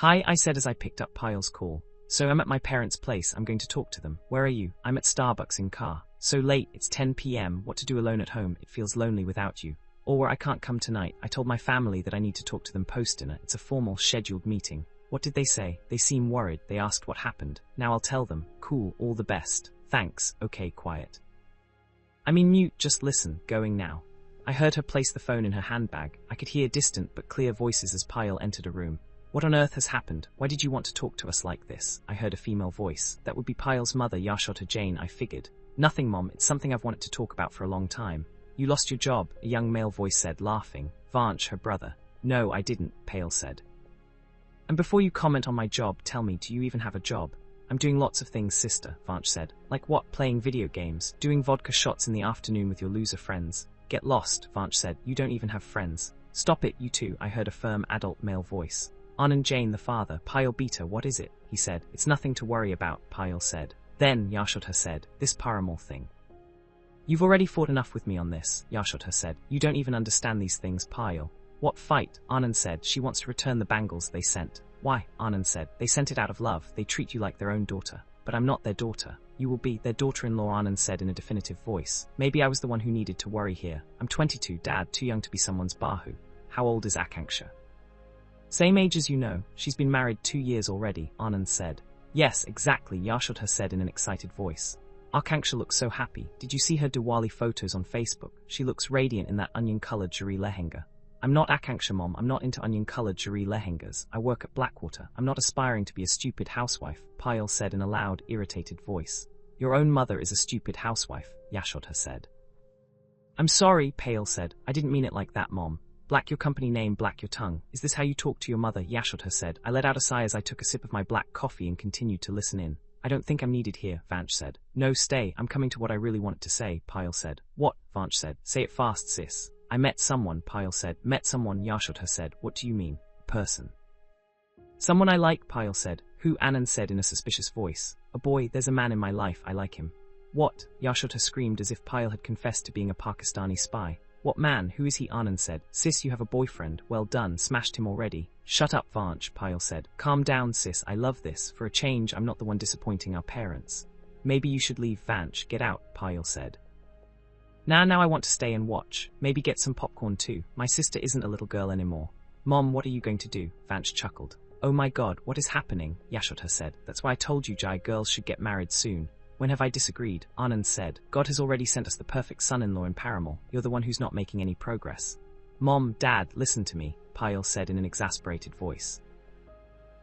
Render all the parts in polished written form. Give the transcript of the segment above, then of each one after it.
Hi, I said as I picked up Payal's call. So I'm at my parents' place, I'm going to talk to them. Where are you? I'm at Starbucks in car. So late, it's 10 p.m, what to do alone at home, it feels lonely without you. Or I can't come tonight, I told my family that I need to talk to them post-dinner, it's a formal, scheduled meeting. What did they say? They seem worried, they asked what happened. Now I'll tell them. Cool, all the best. Thanks, okay, quiet. I mean mute, just listen, going now. I heard her place the phone in her handbag. I could hear distant but clear voices as Payal entered a room. What on earth has happened? Why did you want to talk to us like this? I heard a female voice. That would be Payal's mother, Jain, I figured. Nothing, Mom, it's something I've wanted to talk about for a long time. You lost your job, a young male voice said, laughing. Vanch, her brother. No, I didn't, Payal said. And before you comment on my job, tell me, do you even have a job? I'm doing lots of things, sister, Vanch said. Like what? Playing video games, doing vodka shots in the afternoon with your loser friends. Get lost, Vanch said. You don't even have friends. Stop it, you two, I heard a firm adult male voice. Anand Jain, the father. Payal Beta, what is it? He said. It's nothing to worry about, Payal said. Then, Yashodha said, this Paramal thing. You've already fought enough with me on this, Yashodha said. You don't even understand these things, Payal. What fight? Anand said. She wants to return the bangles they sent. Why? Anand said. They sent it out of love. They treat you like their own daughter. But I'm not their daughter. You will be their daughter-in-law, Anand said in a definitive voice. Maybe I was the one who needed to worry here. I'm 22, Dad, too young to be someone's Bahu. How old is Akanksha? Same age as you know. She's been married 2 years already, Anand said. Yes, exactly, Yashodha said in an excited voice. Akanksha looks so happy. Did you see her Diwali photos on Facebook? She looks radiant in that onion-coloured jari lehenga. I'm not Akanksha, Mom. I'm not into onion-coloured jari lehengas. I work at Blackwater. I'm not aspiring to be a stupid housewife, Payal said in a loud, irritated voice. Your own mother is a stupid housewife, Yashodha said. I'm sorry, Payal said. I didn't mean it like that, Mom. Black your company name, black your tongue. Is this how you talk to your mother? Yashodha said. I let out a sigh as I took a sip of my black coffee and continued to listen in. I don't think I'm needed here, Vanch said. No, stay. I'm coming to what I really wanted to say, Payal said. What? Vanch said. Say it fast, sis. I met someone, Payal said. Met someone, Yashodha said. What do you mean? Person. Someone I like, Payal said. Who? Anand said in a suspicious voice. A boy, there's a man in my life, I like him. What? Yashodha screamed as if Payal had confessed to being a Pakistani spy. What man? Who is he? Anand said. Sis, you have a boyfriend. Well done, smashed him already. Shut up, Vanch, Payal said. Calm down, sis, I love this. For a change, I'm not the one disappointing our parents. Maybe you should leave, Vanch. Get out, Payal said. Now I want to stay and watch. Maybe get some popcorn too. My sister isn't a little girl anymore. Mom, what are you going to do? Vanch chuckled. Oh my god, what is happening? Yashodha said. That's why I told you Jai girls should get married soon. When have I disagreed? Anand said. God has already sent us the perfect son-in-law in Paramal. You're the one who's not making any progress. Mom, Dad, listen to me, Payal said in an exasperated voice.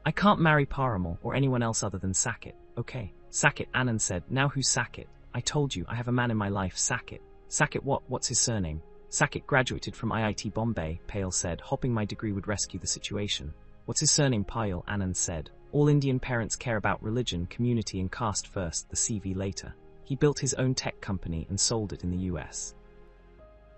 I can't marry Paramal or anyone else other than Saket. Okay. Saket, Anand said. Now who's Saket? I told you, I have a man in my life, Saket. Saket what? What's his surname? Saket graduated from IIT Bombay, Payal said. Hopping my degree would rescue the situation. What's his surname, Payal? Anand said. All Indian parents care about religion, community and caste first, the CV later. He built his own tech company and sold it in the US.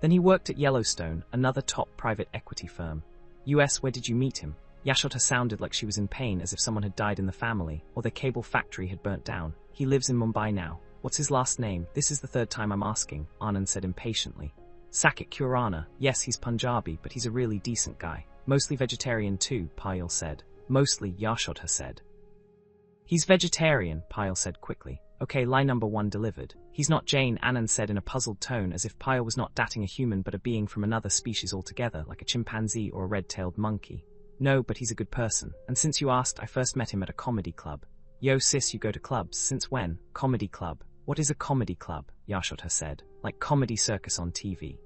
Then he worked at Yellowstone, another top private equity firm. US, where did you meet him? Yashodha sounded like she was in pain, as if someone had died in the family, or their cable factory had burnt down. He lives in Mumbai now. What's his last name? This is the third time I'm asking, Anand said impatiently. Saket Khurana. Yes, he's Punjabi, but he's a really decent guy. Mostly vegetarian too, Payal said. Mostly, Yashodha said. He's vegetarian, Payal said quickly. Okay, lie number 1 delivered. He's not Jain, Anand said in a puzzled tone, as if Payal was not dating a human but a being from another species altogether, like a chimpanzee or a red-tailed monkey. No, but he's a good person. And since you asked, I first met him at a comedy club. Yo sis, you go to clubs. Since when? Comedy club. What is a comedy club? Yashodha said. Like comedy circus on TV.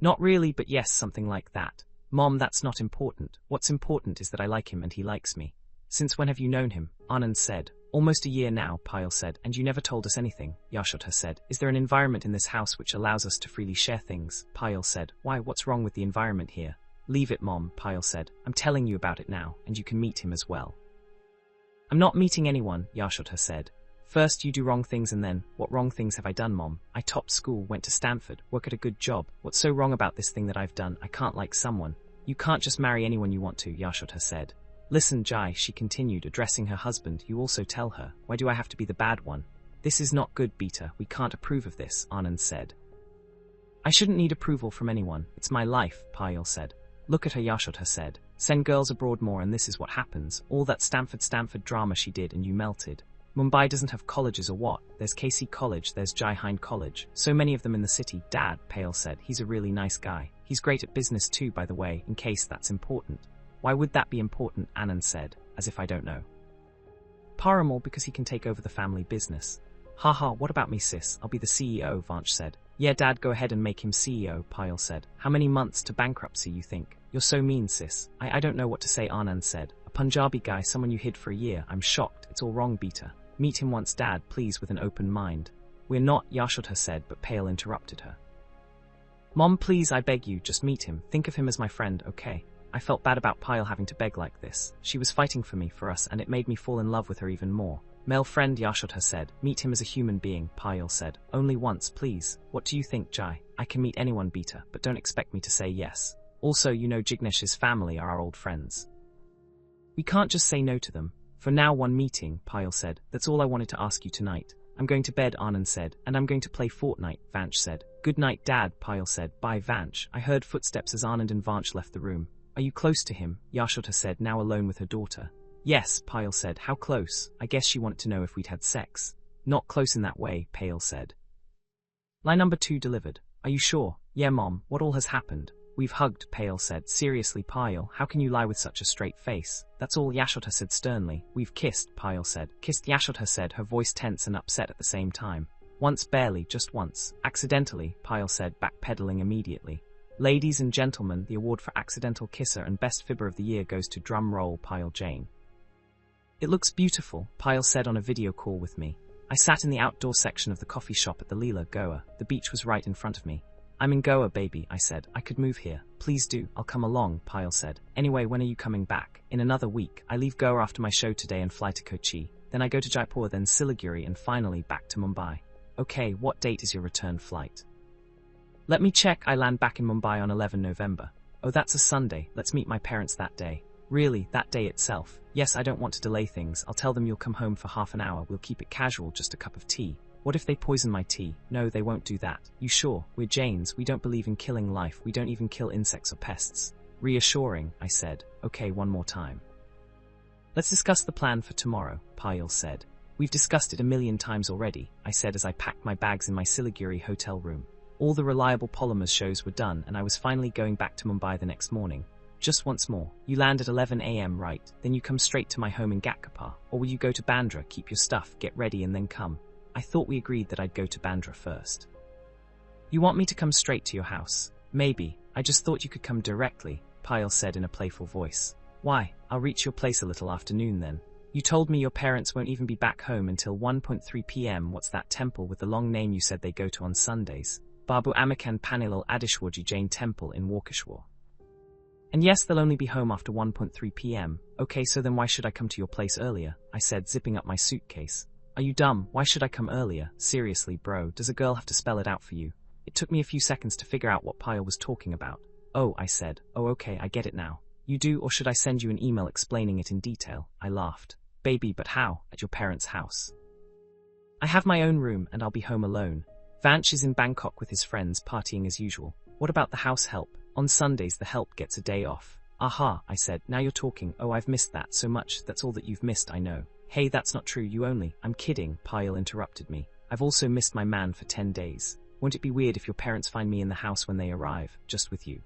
Not really, but yes, something like that. Mom, that's not important. What's important is that I like him and he likes me. Since when have you known him? Anand said. Almost a year now, Payal said. And you never told us anything, Yashodha said. Is there an environment in this house which allows us to freely share things? Payal said. Why, what's wrong with the environment here? Leave it, Mom, Payal said. I'm telling you about it now, and you can meet him as well. I'm not meeting anyone, Yashodha said. First you do wrong things and then, what wrong things have I done, Mom? I topped school, went to Stanford, work at a good job. What's so wrong about this thing that I've done? I can't like someone. You can't just marry anyone you want to, Yashodha said. Listen, Jai, she continued, addressing her husband, you also tell her. Why do I have to be the bad one? This is not good, Beta. We can't approve of this, Anand said. I shouldn't need approval from anyone. It's my life, Payal said. Look at her, Yashodha said. Send girls abroad more and this is what happens. All that Stanford drama she did and you melted. Mumbai doesn't have colleges or what? There's KC College, there's Jain College. So many of them in the city. Dad, Payal said. He's a really nice guy. He's great at business too, by the way, in case that's important. Why would that be important? Anand said, as if I don't know. Paramal, because he can take over the family business. Haha, what about me sis? I'll be the CEO, Vansh said. Yeah Dad, go ahead and make him CEO, Payal said. How many months to bankruptcy you think? You're so mean sis. I don't know what to say, Anand said. A Punjabi guy, someone you hid for a year. I'm shocked. It's all wrong, Beta. Meet him once Dad, please, with an open mind. We're not, Yashodha said, but Payal interrupted her. Mom, please, I beg you, just meet him. Think of him as my friend, okay? I felt bad about Payal having to beg like this. She was fighting for me, for us, and it made me fall in love with her even more. Male friend, Yashodha said. Meet him as a human being, Payal said. Only once, please. What do you think, Jai? I can meet anyone, Beta, but don't expect me to say yes. Also, you know Jignesh's family are our old friends. We can't just say no to them. For now, one meeting, Payal said. That's all I wanted to ask you tonight. I'm going to bed, Anand said, and I'm going to play Fortnite, Vansh said. Good night, Dad, Payal said. Bye, Vansh. I heard footsteps as Anand and Vansh left the room. Are you close to him? Yashodha said, now alone with her daughter. Yes, Payal said. How close? I guess she wanted to know if we'd had sex. Not close in that way, Payal said. Line number 2 delivered. Are you sure? Yeah, Mom. What all has happened? We've hugged, Payal said. Seriously, Payal, how can you lie with such a straight face? That's all, Yashodha said sternly. We've kissed, Payal said. Kissed, Yashodha said, her voice tense and upset at the same time. Once, barely, just once. Accidentally, Payal said, backpedaling immediately. Ladies and gentlemen, the award for accidental kisser and best fibber of the year goes to drum roll Payal Jain. It looks beautiful, Payal said on a video call with me. I sat in the outdoor section of the coffee shop at the Leela, Goa. The beach was right in front of me. I'm in Goa, baby, I said. I could move here. Please do. I'll come along, Payal said. Anyway, when are you coming back? In another week. I leave Goa after my show today and fly to Kochi. Then I go to Jaipur, then Siliguri, and finally back to Mumbai. Okay, what date is your return flight? Let me check. I land back in Mumbai on 11 November. Oh, that's a Sunday. Let's meet my parents that day. Really, that day itself? Yes, I don't want to delay things. I'll tell them you'll come home for half an hour. We'll keep it casual, just a cup of tea. What if they poison my tea? No, they won't do that. You sure? We're Jains. We don't believe in killing life. We don't even kill insects or pests. Reassuring, I said. Okay, one more time. Let's discuss the plan for tomorrow, Payal said. We've discussed it a million times already, I said as I packed my bags in my Siliguri hotel room. All the reliable polymers shows were done and I was finally going back to Mumbai the next morning. Just once more. You land at 11 a.m, right? Then you come straight to my home in Ghatkapar. Or will you go to Bandra, keep your stuff, get ready and then come? I thought we agreed that I'd go to Bandra first. You want me to come straight to your house? Maybe. I just thought you could come directly, Payal said in a playful voice. Why? I'll reach your place a little afternoon then. You told me your parents won't even be back home until 1:3 p.m. What's that temple with the long name you said they go to on Sundays? Babu Amikan Panilal Adishwarji Jain Temple in Walkeshwar. And yes, they'll only be home after 1:3 p.m. Okay, so then why should I come to your place earlier? I said, zipping up my suitcase. Are you dumb? Why should I come earlier? Seriously, bro, does a girl have to spell it out for you? It took me a few seconds to figure out what Payal was talking about. Oh, I said. Oh, okay, I get it now. You do, or should I send you an email explaining it in detail? I laughed. Baby, but how? At your parents' house. I have my own room and I'll be home alone. Vansh is in Bangkok with his friends partying as usual. What about the house help? On Sundays the help gets a day off. Aha, I said, now you're talking. Oh, I've missed that so much. That's all that you've missed, I know. Hey, that's not true, you only. I'm kidding, Payal interrupted me. I've also missed my man for 10 days. Won't it be weird if your parents find me in the house when they arrive, just with you?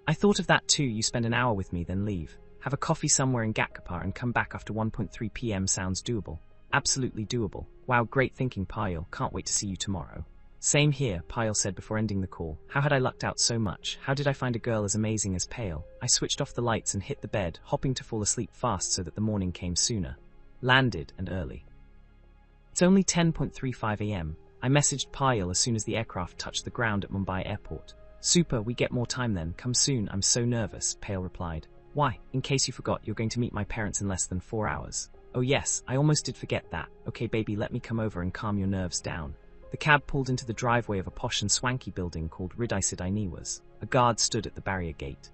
I thought of that too. You spend an hour with me, then leave. Have a coffee somewhere in Ghatkapar and come back after 1:3 p.m. sounds doable. Absolutely doable. Wow, great thinking, Payal. Can't wait to see you tomorrow. Same here, Payal said before ending the call. How had I lucked out so much? How did I find a girl as amazing as Payal? I switched off the lights and hit the bed, hoping to fall asleep fast so that the morning came sooner. Landed, and early. It's only 10:35 a.m. I messaged Payal as soon as the aircraft touched the ground at Mumbai airport. Super, we get more time then. Come soon, I'm so nervous, Payal replied. Why? In case you forgot, you're going to meet my parents in less than 4 hours. Oh yes, I almost did forget that. Okay baby, let me come over and calm your nerves down. The cab pulled into the driveway of a posh and swanky building called Ridaisidai Niwas. A guard stood at the barrier gate.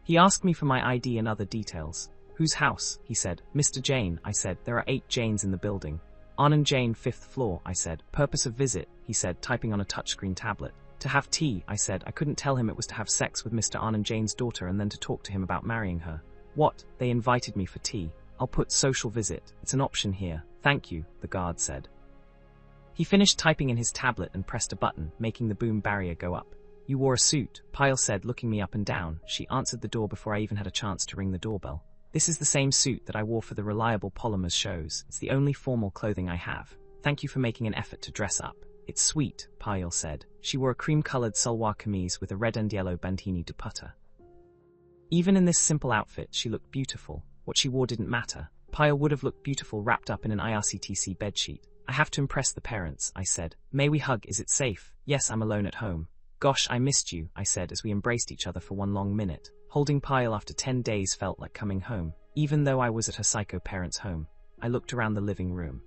He asked me for my ID and other details. Whose house? He said. Mr. Jain, I said. There are 8 Jains in the building. Anand Jain, 5th floor, I said. Purpose of visit, he said, typing on a touchscreen tablet. To have tea, I said. I couldn't tell him it was to have sex with Mr. Arn and Jane's daughter and then to talk to him about marrying her. What? They invited me for tea. I'll put social visit. It's an option here. Thank you, the guard said. He finished typing in his tablet and pressed a button, making the boom barrier go up. You wore a suit, Payal said, looking me up and down. She answered the door before I even had a chance to ring the doorbell. This is the same suit that I wore for the Reliable Polymers shows. It's the only formal clothing I have. Thank you for making an effort to dress up. It's sweet, Payal said. She wore a cream-colored salwar kameez with a red and yellow bandhani dupatta. Even in this simple outfit, she looked beautiful. What she wore didn't matter. Payal would have looked beautiful wrapped up in an IRCTC bedsheet. I have to impress the parents, I said. May we hug? Is it safe? Yes, I'm alone at home. Gosh, I missed you, I said as we embraced each other for one long minute. Holding Payal after 10 days felt like coming home. Even though I was at her psycho parents' home, I looked around the living room.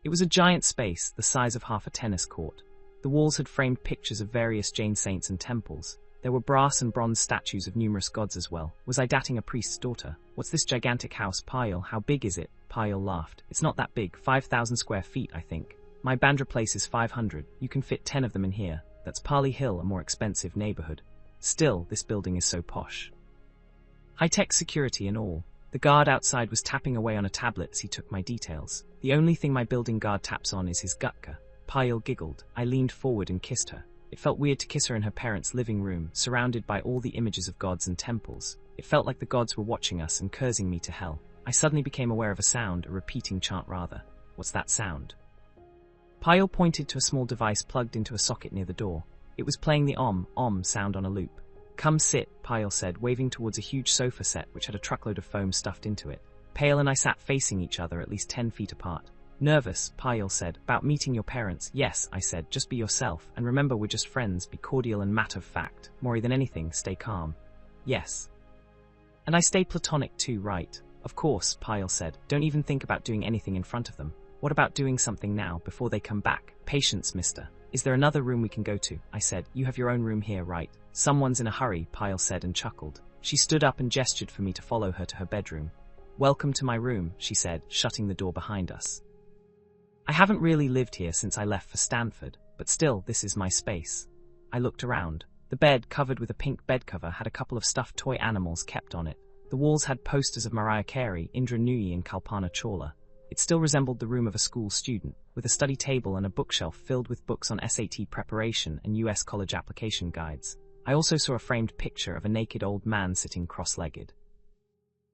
It was a giant space, the size of half a tennis court. The walls had framed pictures of various Jain saints and temples. There were brass and bronze statues of numerous gods as well. Was I dating a priest's daughter? What's this gigantic house, Payal? How big is it? Payal laughed. It's not that big, 5,000 square feet, I think. My Bandra place is 500. You can fit 10 of them in here. That's Pali Hill, a more expensive neighborhood. Still, this building is so posh. High-tech security and all. The guard outside was tapping away on a tablet as he took my details. The only thing my building guard taps on is his gutka. Payal giggled. I leaned forward and kissed her. It felt weird to kiss her in her parents' living room, surrounded by all the images of gods and temples. It felt like the gods were watching us and cursing me to hell. I suddenly became aware of a sound, a repeating chant rather. What's that sound? Payal pointed to a small device plugged into a socket near the door. It was playing the om sound on a loop. Come sit, Payal said, waving towards a huge sofa set which had a truckload of foam stuffed into it. Payal and I sat facing each other at least 10 feet apart. Nervous, Payal said. About meeting your parents? Yes, I said. Just be yourself, and remember we're just friends. Be cordial and matter of fact. More than anything, stay calm. Yes. And I stay platonic too, right? Of course, Payal said. Don't even think about doing anything in front of them. What about doing something now, before they come back? Patience, mister. Is there another room we can go to? I said. You have your own room here, right? Someone's in a hurry, Payal said and chuckled. She stood up and gestured for me to follow her to her bedroom. Welcome to my room, she said, shutting the door behind us. I haven't really lived here since I left for Stanford, but still, this is my space. I looked around. The bed, covered with a pink bed cover, had a couple of stuffed toy animals kept on it. The walls had posters of Mariah Carey, Indra Nooyi and Kalpana Chawla. It still resembled the room of a school student, with a study table and a bookshelf filled with books on SAT preparation and US college application guides. I also saw a framed picture of a naked old man sitting cross-legged.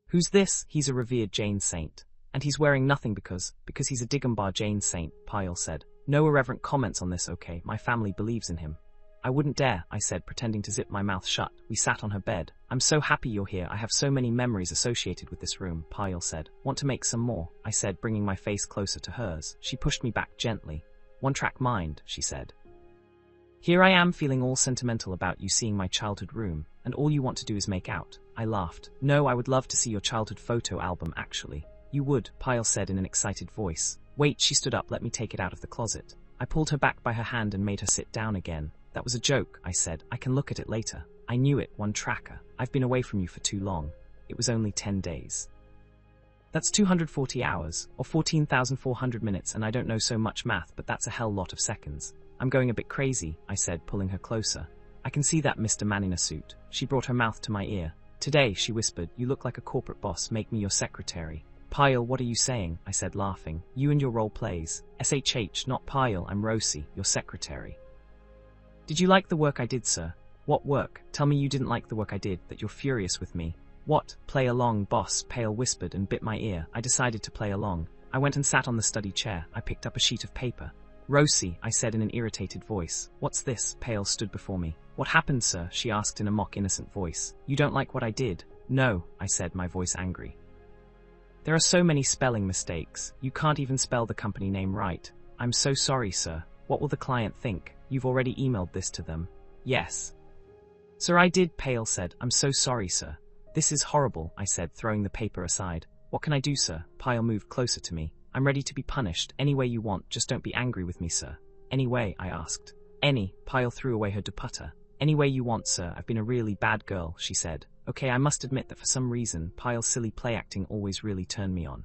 Who's this? He's a revered Jain saint. And he's wearing nothing because he's a Digambar Jain saint, Payal said. No irreverent comments on this, okay? My family believes in him. I wouldn't dare, I said, pretending to zip my mouth shut. We sat on her bed. I'm so happy you're here. I have so many memories associated with this room, Payal said. Want to make some more? I said, bringing my face closer to hers. She pushed me back gently. One-track mind, she said. Here I am feeling all sentimental about you seeing my childhood room, and all you want to do is make out. I laughed. No, I would love to see your childhood photo album, actually. You would, Payal said in an excited voice. Wait, she stood up. Let me take it out of the closet. I pulled her back by her hand and made her sit down again. That was a joke, I said. I can look at it later. I knew it, one tracker. I've been away from you for too long. It was only 10 days. That's 240 hours, or 14,400 minutes, and I don't know so much math, but that's a hell lot of seconds. I'm going a bit crazy, I said, pulling her closer. I can see that, Mr. Man in a suit. She brought her mouth to my ear. Today, she whispered, you look like a corporate boss. Make me your secretary. Payal, what are you saying? I said, laughing. You and your role plays. SHH, not Payal, I'm Rosie, your secretary. Did you like the work I did, sir? What work? Tell me you didn't like the work I did, that you're furious with me. What? Play along, boss, Payal whispered and bit my ear. I decided to play along. I went and sat on the study chair. I picked up a sheet of paper. Rosie, I said in an irritated voice. What's this? Payal stood before me. What happened, sir? She asked in a mock innocent voice. You don't like what I did? No, I said, my voice angry. There are so many spelling mistakes. You can't even spell the company name right. I'm so sorry, sir. What will the client think? You've already emailed this to them. Yes. Sir, I did, Payal said. I'm so sorry, sir. This is horrible, I said, throwing the paper aside. What can I do, sir? Payal moved closer to me. I'm ready to be punished. Any way you want, just don't be angry with me, sir. Any way, I asked. Any, Payal threw away her dupatta. Any way you want, sir. I've been a really bad girl, she said. Okay, I must admit that for some reason, Payal's silly play acting always really turned me on.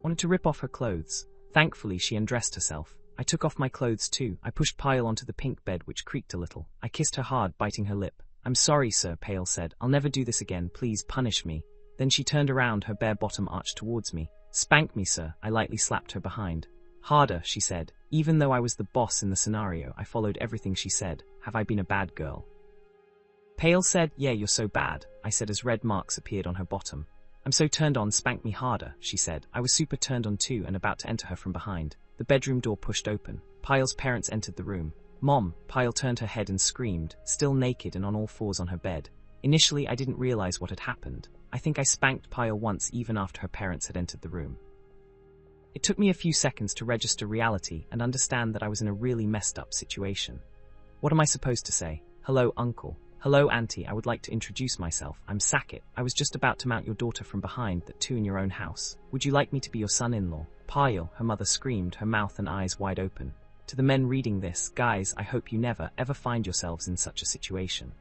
Wanted to rip off her clothes. Thankfully, she undressed herself. I took off my clothes too. I pushed Payal onto the pink bed, which creaked a little. I kissed her hard, biting her lip. I'm sorry, sir, Payal said. I'll never do this again. Please punish me. Then she turned around, her bare bottom arched towards me. Spank me, sir. I lightly slapped her behind. Harder, she said. Even though I was the boss in the scenario, I followed everything she said. Have I been a bad girl? Payal said, yeah, you're so bad, I said as red marks appeared on her bottom. I'm so turned on, spank me harder, she said. I was super turned on too and about to enter her from behind. The bedroom door pushed open. Payal's parents entered the room. Mom, Payal turned her head and screamed, still naked and on all fours on her bed. Initially, I didn't realize what had happened. I think I spanked Payal once even after her parents had entered the room. It took me a few seconds to register reality and understand that I was in a really messed up situation. What am I supposed to say? Hello, uncle. Hello, auntie. I would like to introduce myself. I'm Saket. I was just about to mount your daughter from behind, that too in your own house. Would you like me to be your son-in-law? Payal, her mother screamed, her mouth and eyes wide open. To the men reading this, guys, I hope you never, ever find yourselves in such a situation.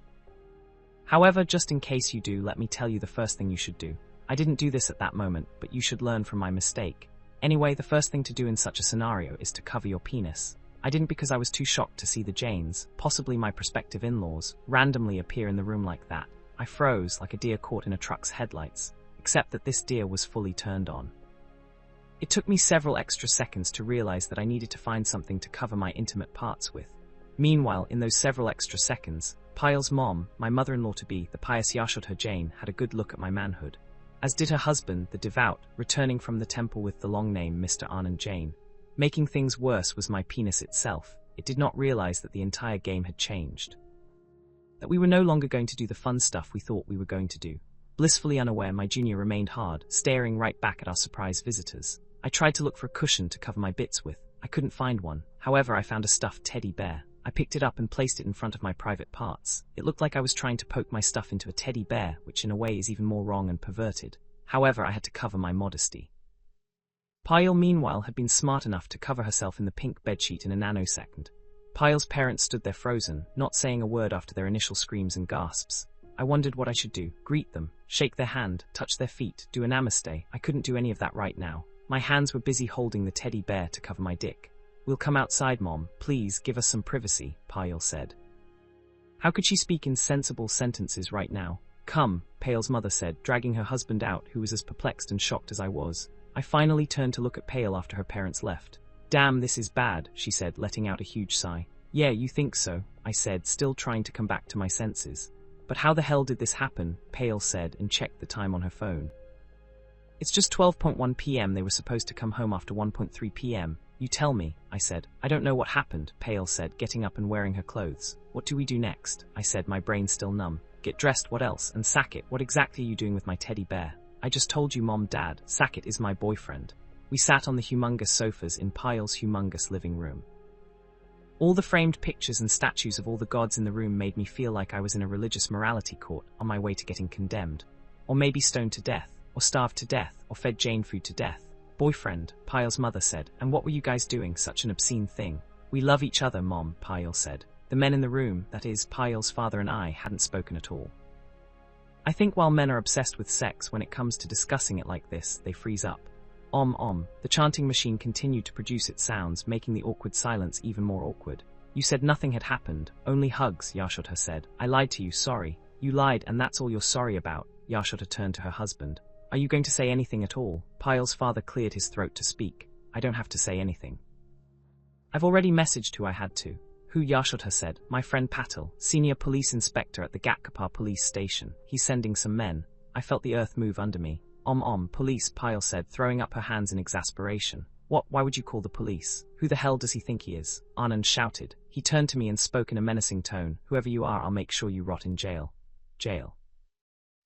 However, just in case you do, let me tell you the first thing you should do. I didn't do this at that moment, but you should learn from my mistake. Anyway, the first thing to do in such a scenario is to cover your penis. I didn't because I was too shocked to see the Jains, possibly my prospective in-laws, randomly appear in the room like that. I froze like a deer caught in a truck's headlights, except that this deer was fully turned on. It took me several extra seconds to realize that I needed to find something to cover my intimate parts with. Meanwhile, in those several extra seconds, Payal's mom, my mother-in-law-to-be, the pious Yashodha Jain, had a good look at my manhood. As did her husband, the devout, returning from the temple with the long name Mr. Anand Jain. Making things worse was my penis itself. It did not realize that the entire game had changed. That we were no longer going to do the fun stuff we thought we were going to do. Blissfully unaware, my junior remained hard, staring right back at our surprise visitors. I tried to look for a cushion to cover my bits with. I couldn't find one. However, I found a stuffed teddy bear. I picked it up and placed it in front of my private parts. It looked like I was trying to poke my stuff into a teddy bear, which in a way is even more wrong and perverted. However, I had to cover my modesty. Payal, meanwhile, had been smart enough to cover herself in the pink bedsheet in a nanosecond. Payal's parents stood there frozen, not saying a word after their initial screams and gasps. I wondered what I should do. Greet them, shake their hand, touch their feet, do a namaste. I couldn't do any of that right now. My hands were busy holding the teddy bear to cover my dick. We'll come outside, Mom. Please, give us some privacy, Payal said. How could she speak in sensible sentences right now? Come, Payal's mother said, dragging her husband out, who was as perplexed and shocked as I was. I finally turned to look at Payal after her parents left. Damn, this is bad, she said, letting out a huge sigh. Yeah, you think so, I said, still trying to come back to my senses. But how the hell did this happen? Payal said and checked the time on her phone. It's just 12:1 p.m. They were supposed to come home after 1:3 p.m. You tell me, I said. I don't know what happened, Payal said, getting up and wearing her clothes. What do we do next? I said, my brain still numb. Get dressed, what else? And Saket, what exactly are you doing with my teddy bear? I just told you, Mom, Dad, Saket is my boyfriend. We sat on the humongous sofas in Payal's humongous living room. All the framed pictures and statues of all the gods in the room made me feel like I was in a religious morality court on my way to getting condemned. Or maybe stoned to death, or starved to death, or fed Jain food to death. Boyfriend, Payal's mother said, and what were you guys doing? Such an obscene thing. We love each other, Mom, Payal said. The men in the room, that is, Payal's father and I, hadn't spoken at all. I think while men are obsessed with sex, when it comes to discussing it like this, they freeze up. The chanting machine continued to produce its sounds, making the awkward silence even more awkward. You said nothing had happened, only hugs, Yashodha said. I lied to you, sorry. You lied, and that's all you're sorry about. Yashodha turned to her husband. Are you going to say anything at all? Payal's father cleared his throat to speak. I don't have to say anything. I've already messaged who I had to. Who? Yashodha said. My friend Patil, senior police inspector at the Gatkapar police station. He's sending some men. I felt the earth move under me. Police, Payal said, throwing up her hands in exasperation. What? Why would you call the police? Who the hell does he think he is? Anand shouted. He turned to me and spoke in a menacing tone. Whoever you are, I'll make sure you rot in jail. Jail.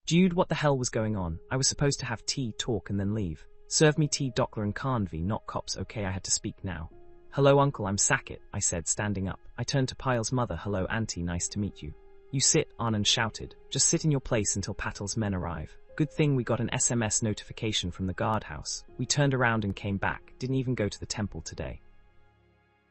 Dude, what the hell was going on? I was supposed to have tea, talk, and then leave. Serve me tea, Dokler and Kanvi, not cops. Okay, I had to speak now. Hello, uncle, I'm Saket, I said, standing up. I turned to Payal's mother. Hello, auntie, nice to meet you. You sit, Anand shouted. Just sit in your place until Patil's men arrive. Good thing we got an SMS notification from the guardhouse. We turned around and came back, didn't even go to the temple today.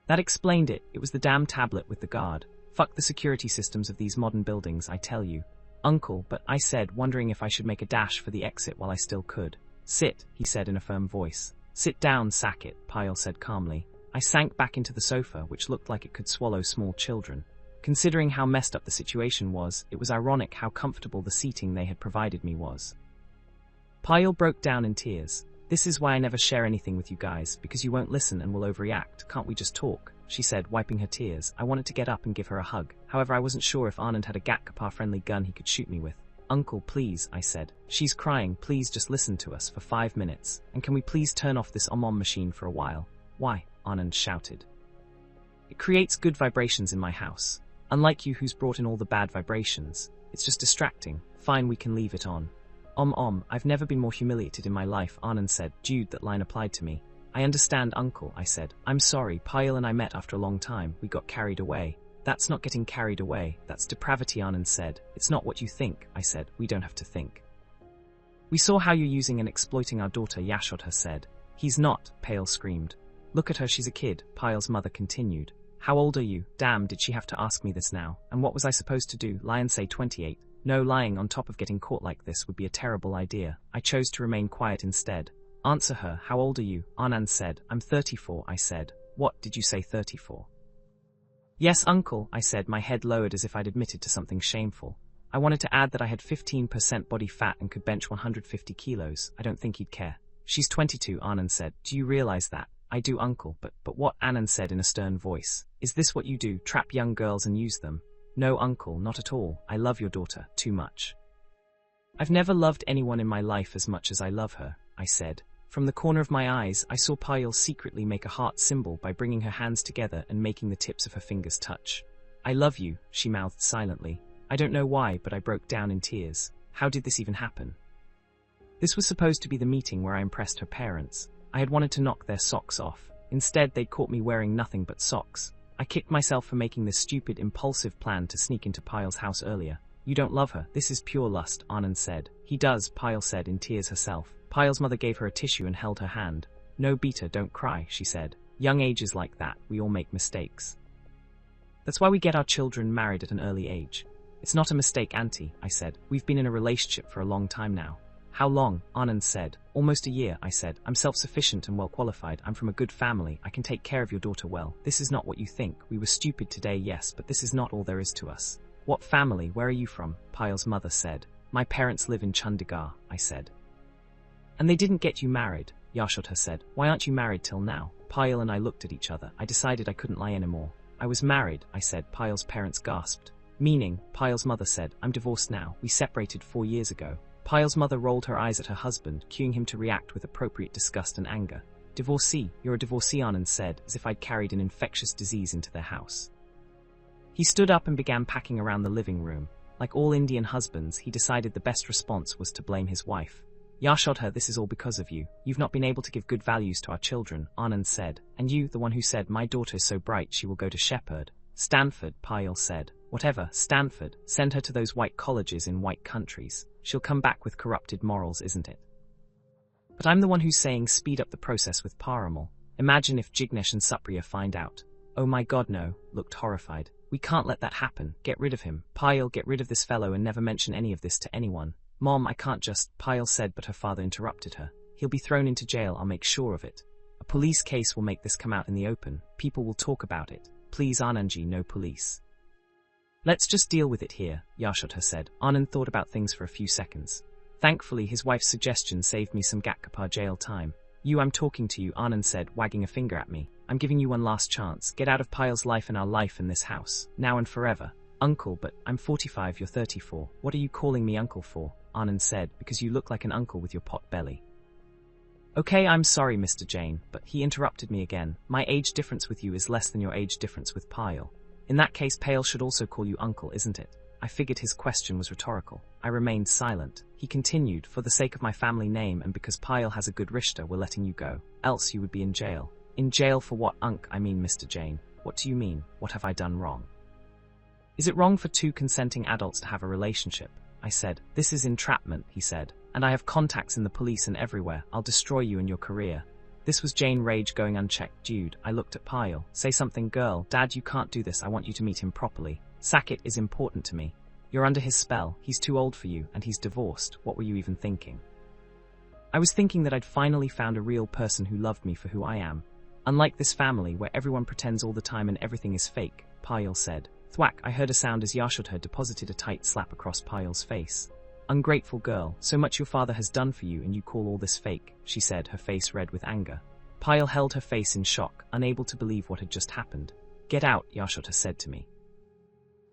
That explained it. It was the damn tablet with the guard. Fuck the security systems of these modern buildings, I tell you. Uncle, but I said, wondering if I should make a dash for the exit while I still could. Sit, he said in a firm voice. Sit down, Saket, Payal said calmly. I sank back into the sofa, which looked like it could swallow small children. Considering how messed up the situation was, it was ironic how comfortable the seating they had provided me was. Payal broke down in tears. "This is why I never share anything with you guys, because you won't listen and will overreact. Can't we just talk?" she said, wiping her tears. I wanted to get up and give her a hug. However, I wasn't sure if Anand had a Gat-Kapar-friendly gun he could shoot me with. "Uncle, please," I said. "She's crying, please just listen to us for 5 minutes. And can we please turn off this Om machine for a while?" "Why?" Anand shouted. "It creates good vibrations in my house. Unlike you who's brought in all the bad vibrations. It's just distracting. Fine, we can leave it on." I've never been more humiliated in my life," Anand said. "Dude, that line applied to me." "I understand, Uncle," I said. "I'm sorry, Payal and I met after a long time. We got carried away." "That's not getting carried away. That's depravity," Anand said. "It's not what you think," I said. "We don't have to think." "We saw how you're using and exploiting our daughter," Yashodha said. "He's not," Payal screamed. "Look at her, she's a kid," Payal's mother continued. "How old are you?" Damn, did she have to ask me this now? And what was I supposed to do? Lie and say 28? No, lying on top of getting caught like this would be a terrible idea. I chose to remain quiet instead. "Answer her, how old are you?" Anand said. "I'm 34, I said. "What, did you say 34? "Yes, Uncle," I said, my head lowered as if I'd admitted to something shameful. I wanted to add that I had 15% body fat and could bench 150 kilos. I don't think he'd care. "She's 22, Anand said. "Do you realize that?" "I do, Uncle, but what?" Anand said in a stern voice. "Is this what you do, trap young girls and use them?" "No, Uncle, not at all. I love your daughter, too much. I've never loved anyone in my life as much as I love her," I said. From the corner of my eyes, I saw Payal secretly make a heart symbol by bringing her hands together and making the tips of her fingers touch. "I love you," she mouthed silently. I don't know why, but I broke down in tears. How did this even happen? This was supposed to be the meeting where I impressed her parents. I had wanted to knock their socks off. Instead, they'd caught me wearing nothing but socks. I kicked myself for making this stupid, impulsive plan to sneak into Payal's house earlier. "You don't love her. This is pure lust," Anand said. "He does," Payal said in tears herself. Payal's mother gave her a tissue and held her hand. "No, Beta, don't cry," she said. "Young age is like that. We all make mistakes. That's why we get our children married at an early age." "It's not a mistake, Auntie," I said. "We've been in a relationship for a long time now." "How long?" Anand said. "Almost a year," I said. "I'm self-sufficient and well-qualified. I'm from a good family. I can take care of your daughter well. This is not what you think. We were stupid today, yes, but this is not all there is to us." "What family? Where are you from?" Payal's mother said. "My parents live in Chandigarh," I said. "And they didn't get you married?" Yashodha said. "Why aren't you married till now?" Payal and I looked at each other. I decided I couldn't lie anymore. "I was married," I said. Payal's parents gasped. "Meaning?" Payal's mother said. "I'm divorced now. We separated 4 years ago." Payal's mother rolled her eyes at her husband, cueing him to react with appropriate disgust and anger. "Divorcee? You're a divorcee," Anand said, as if I'd carried an infectious disease into their house. He stood up and began packing around the living room. Like all Indian husbands, he decided the best response was to blame his wife. "Yashodha, this is all because of you. You've not been able to give good values to our children," Anand said. "And you, the one who said, 'My daughter is so bright she will go to Shepherd.'" "Stanford," Payal said. "Whatever, Stanford. Send her to those white colleges in white countries. She'll come back with corrupted morals, isn't it?" But I'm the one who's saying speed up the process with Parimal. Imagine if Jignesh and Supriya find out. "Oh my god, no," looked horrified. "We can't let that happen. Get rid of him. Payal, get rid of this fellow and never mention any of this to anyone." "Mom, I can't just," Payal said, but her father interrupted her. "He'll be thrown into jail, I'll make sure of it. A police case will make this come out in the open. People will talk about it. Please, Anandji, no police." "Let's just deal with it here," Yashodha said. Anand thought about things for a few seconds. Thankfully, his wife's suggestion saved me some Gat-Kapar jail time. "You, I'm talking to you," Anand said, wagging a finger at me. "I'm giving you one last chance. Get out of Payal's life and our life in this house. Now and forever." "Uncle, but I'm 45, you're 34. What are you calling me uncle for?" Anand said. "Because you look like an uncle with your pot belly." "Okay, I'm sorry, Mr. Jain, but," he interrupted me again. "My age difference with you is less than your age difference with Payal. In that case, Payal should also call you uncle, isn't it?" I figured his question was rhetorical. I remained silent. He continued, "For the sake of my family name and because Payal has a good rishta, we're letting you go. Else you would be in jail." "In jail for what, I mean, Mr. Jain. What do you mean? What have I done wrong?" "Is it wrong for 2 consenting adults to have a relationship?" I said. "This is entrapment," he said. "And I have contacts in the police and everywhere. I'll destroy you and your career." This was Jain rage going unchecked. "Dude," I looked at Payal. "Say something, girl." "Dad, you can't do this. I want you to meet him properly. Saket is important to me. You're under his spell. He's too old for you, and he's divorced. What were you even thinking?" I was thinking that I'd finally found a real person who loved me for who I am. Unlike this family where everyone pretends all the time and everything is fake, Payal said. Thwack, I heard a sound as Yashodha deposited a tight slap across Payal's face. Ungrateful girl, so much your father has done for you and you call all this fake, she said, her face red with anger. Payal held her face in shock, unable to believe what had just happened. Get out, Yashodha said to me.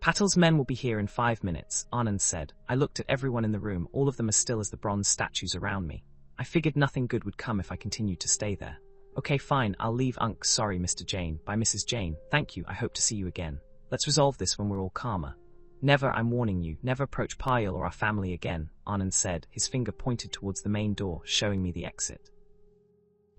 Patil's men will be here in 5 minutes, Anand said. I looked at everyone in the room, all of them as still as the bronze statues around me. I figured nothing good would come if I continued to stay there. Okay, fine, I'll leave. Sorry, Mr. Jain. By Mrs. Jain. Thank you, I hope to see you again. Let's resolve this when we're all calmer. Never, I'm warning you, never approach Payal or our family again, Anand said, his finger pointed towards the main door, showing me the exit.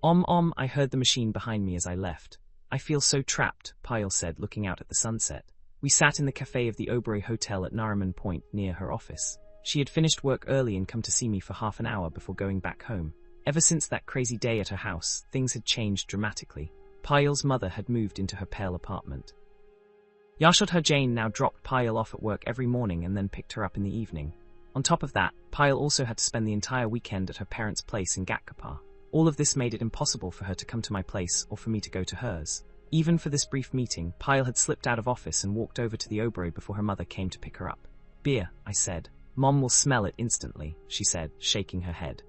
I heard the machine behind me as I left. I feel so trapped, Payal said, looking out at the sunset. We sat in the cafe of the Oberoi Hotel at Nariman Point, near her office. She had finished work early and come to see me for half an hour before going back home. Ever since that crazy day at her house, things had changed dramatically. Payal's mother had moved into her pale apartment. Yashodha Jain now dropped Payal off at work every morning and then picked her up in the evening. On top of that, Payal also had to spend the entire weekend at her parents' place in Gatkapar. All of this made it impossible for her to come to my place or for me to go to hers. Even for this brief meeting, Payal had slipped out of office and walked over to the Oberoi before her mother came to pick her up. Beer, I said. Mom will smell it instantly, she said, shaking her head.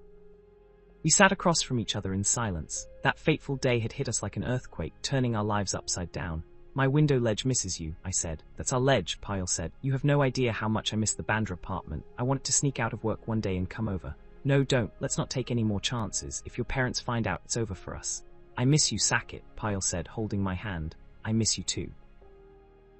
We sat across from each other in silence. That fateful day had hit us like an earthquake, turning our lives upside down. My window ledge misses you, I said. That's our ledge, Payal said. You have no idea how much I miss the Bandra apartment. I wanted to sneak out of work one day and come over. No, don't. Let's not take any more chances. If your parents find out, it's over for us. I miss you, Saket, Payal said, holding my hand. I miss you too.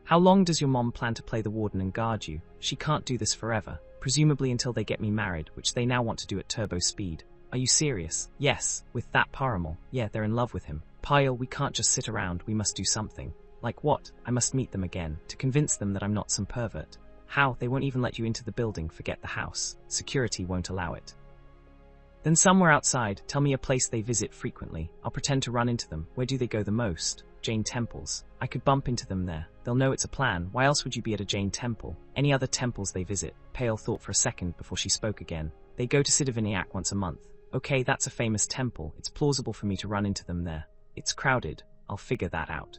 How long does your mom plan to play the warden and guard you? She can't do this forever, presumably until they get me married, which they now want to do at turbo speed. Are you serious? Yes, with that Parimal. Yeah, they're in love with him. Payal, we can't just sit around, we must do something. Like what? I must meet them again, to convince them that I'm not some pervert. How? They won't even let you into the building, forget the house. Security won't allow it. Then somewhere outside, tell me a place they visit frequently. I'll pretend to run into them. Where do they go the most? Jain temples. I could bump into them there. They'll know it's a plan. Why else would you be at a Jain temple? Any other temples they visit? Payal thought for a second before she spoke again. They go to Siddhavinayak once a month. Okay, that's a famous temple. It's plausible for me to run into them there. It's crowded. I'll figure that out.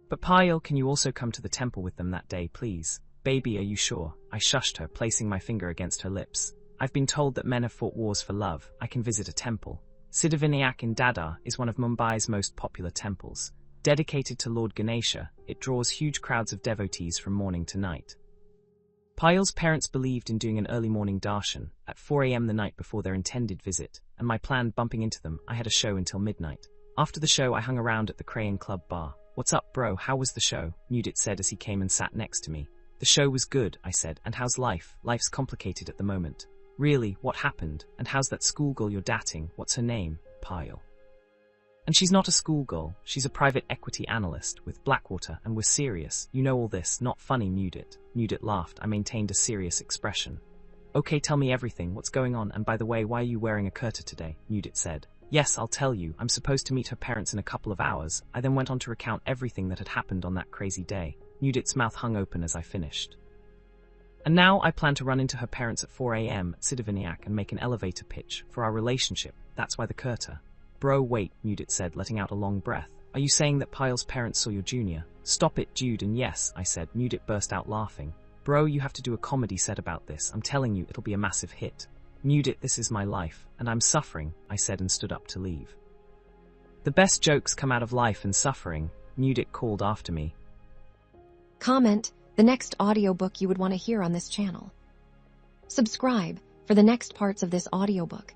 But Payal, can you also come to the temple with them that day, please? Baby, are you sure? I shushed her, placing my finger against her lips. I've been told that men have fought wars for love. I can visit a temple. Siddhavinayak in Dadar is one of Mumbai's most popular temples. Dedicated to Lord Ganesha, it draws huge crowds of devotees from morning to night. Payal's parents believed in doing an early morning darshan at 4 a.m. the night before their intended visit, and my plan bumping into them, I had a show until midnight. After the show, I hung around at the Crayon Club bar. What's up, bro? How was the show? Mudit said as he came and sat next to me. The show was good, I said. And how's life? Life's complicated at the moment. Really, what happened? And how's that schoolgirl you're dating? What's her name? Payal. And she's not a schoolgirl. She's a private equity analyst with Blackwater, and we're serious. You know all this, not funny, Mudit. Mudit laughed. I maintained a serious expression. Okay, tell me everything. What's going on? And by the way, why are you wearing a kurta today? Mudit said. Yes, I'll tell you. I'm supposed to meet her parents in a couple of hours. I then went on to recount everything that had happened on that crazy day. Mudit's mouth hung open as I finished. And now I plan to run into her parents at 4 a.m. at Siddhavinayak and make an elevator pitch for our relationship. That's why the kurta. Bro, wait, Mudit said, letting out a long breath. Are you saying that Payal's parents saw your junior? Stop it, Jude, and yes, I said. Mudit burst out laughing. Bro, you have to do a comedy set about this. I'm telling you, it'll be a massive hit. Mudit, this is my life, and I'm suffering, I said and stood up to leave. The best jokes come out of life and suffering, Mudit called after me. Comment the next audiobook you would want to hear on this channel. Subscribe for the next parts of this audiobook.